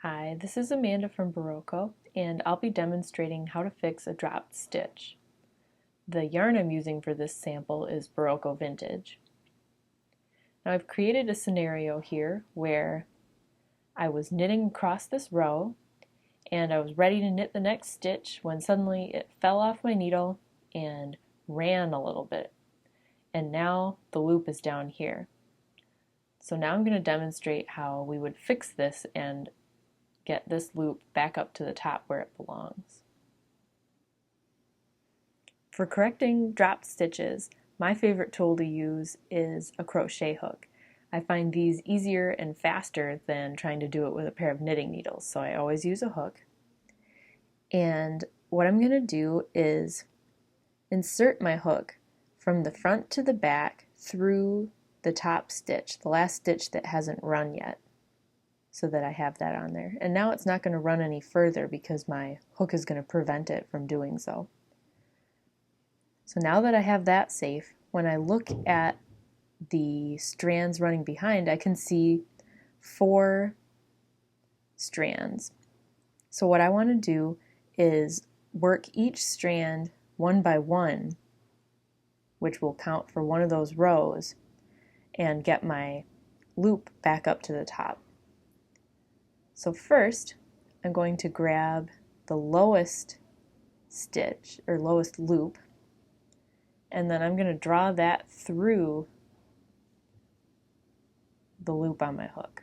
Hi, this is Amanda from Berroco, and I'll be demonstrating how to fix a dropped stitch. The yarn I'm using for this sample is Berroco Vintage. Now I've created a scenario here where I was knitting across this row and I was ready to knit the next stitch when suddenly it fell off my needle and ran a little bit. And now the loop is down here. So now I'm going to demonstrate how we would fix this and get this loop back up to the top where it belongs. For correcting dropped stitches, my favorite tool to use is a crochet hook. I find these easier and faster than trying to do it with a pair of knitting needles, so I always use a hook. And what I'm going to do is insert my hook from the front to the back through the top stitch, the last stitch that hasn't run yet, so that I have that on there. And now it's not going to run any further because my hook is going to prevent it from doing so. So now that I have that safe, when I look at the strands running behind, I can see 4 strands. So what I want to do is work each strand one by one, which will count for one of those rows, and get my loop back up to the top. So first, I'm going to grab the lowest stitch, or lowest loop, and then I'm going to draw that through the loop on my hook.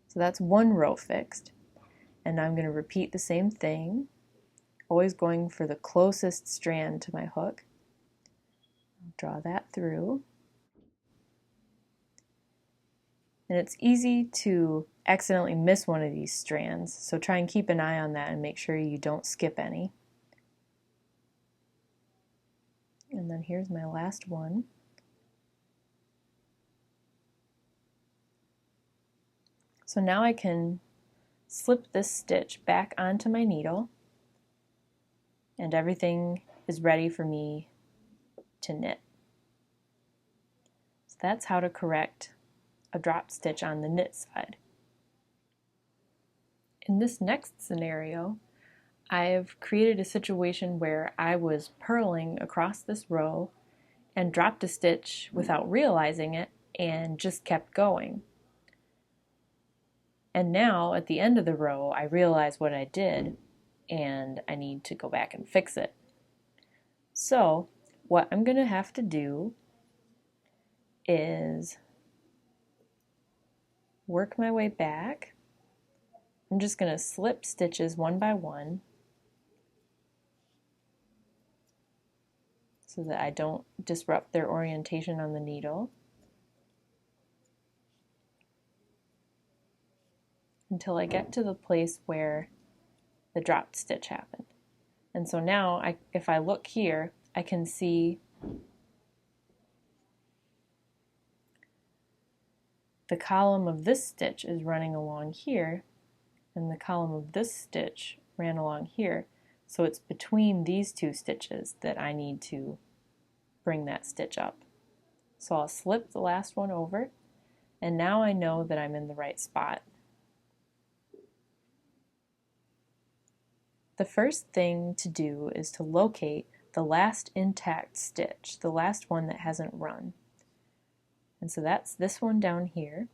So that's one row fixed, and I'm going to repeat the same thing, always going for the closest strand to my hook. I'll draw that through. And it's easy to accidentally miss one of these strands, so try and keep an eye on that and make sure you don't skip any. And then here's my last one. So now I can slip this stitch back onto my needle and everything is ready for me to knit. So that's how to correct a drop stitch on the knit side. In this next scenario, I've created a situation where I was purling across this row and dropped a stitch without realizing it and just kept going. And now at the end of the row I realize what I did and I need to go back and fix it. So what I'm going to have to do is work my way back. I'm just going to slip stitches one by one so that I don't disrupt their orientation on the needle until I get to the place where the dropped stitch happened. And so now if I look here, I can see the column of this stitch is running along here and the column of this stitch ran along here. So it's between these two stitches that I need to bring that stitch up. So I'll slip the last one over, and now I know that I'm in the right spot. The first thing to do is to locate the last intact stitch, the last one that hasn't run. And so that's this one down here.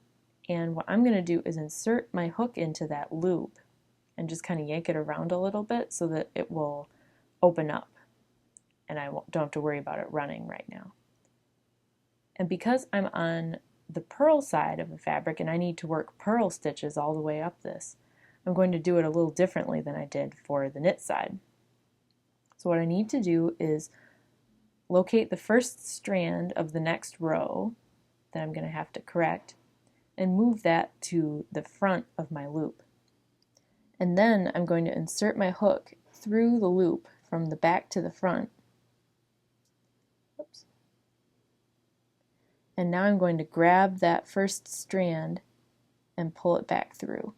And what I'm going to do is insert my hook into that loop and just kind of yank it around a little bit so that it will open up and I don't have to worry about it running right now. And because I'm on the purl side of the fabric and I need to work purl stitches all the way up this, I'm going to do it a little differently than I did for the knit side. So what I need to do is locate the first strand of the next row that I'm going to have to correct and move that to the front of my loop. And then I'm going to insert my hook through the loop from the back to the front. Oops. And now I'm going to grab that first strand and pull it back through.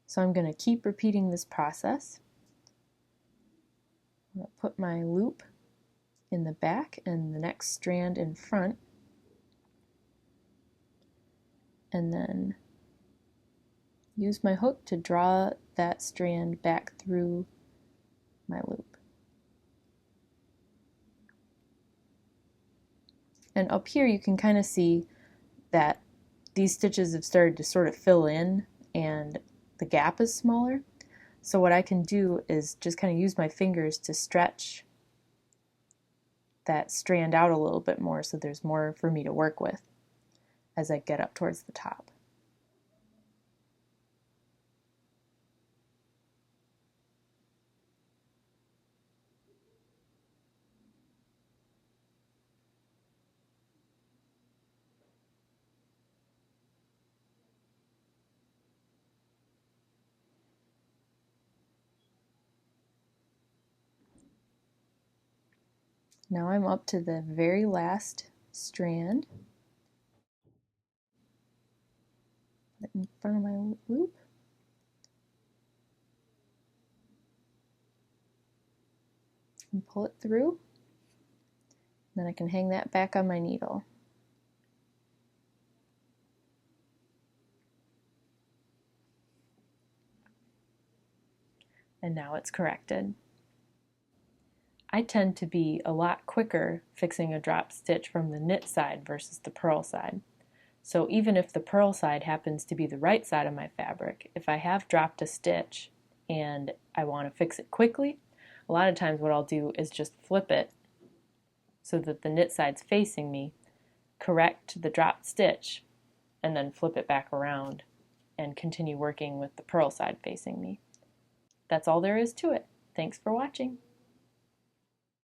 So I'm going to keep repeating this process. I'm going to put my loop in the back and the next strand in front. and then use my hook to draw that strand back through my loop. And up here you can kind of see that these stitches have started to sort of fill in and the gap is smaller. So what I can do is just kind of use my fingers to stretch that strand out a little bit more so there's more for me to work with as I get up towards the top. Now I'm up to the very last strand in front of my loop. And pull it through. Then I can hang that back on my needle. And now it's corrected. I tend to be a lot quicker fixing a drop stitch from the knit side versus the purl side. So even if the purl side happens to be the right side of my fabric, if I have dropped a stitch and I want to fix it quickly, a lot of times what I'll do is just flip it so that the knit side's facing me, correct the dropped stitch, and then flip it back around and continue working with the purl side facing me. That's all there is to it. Thanks for watching.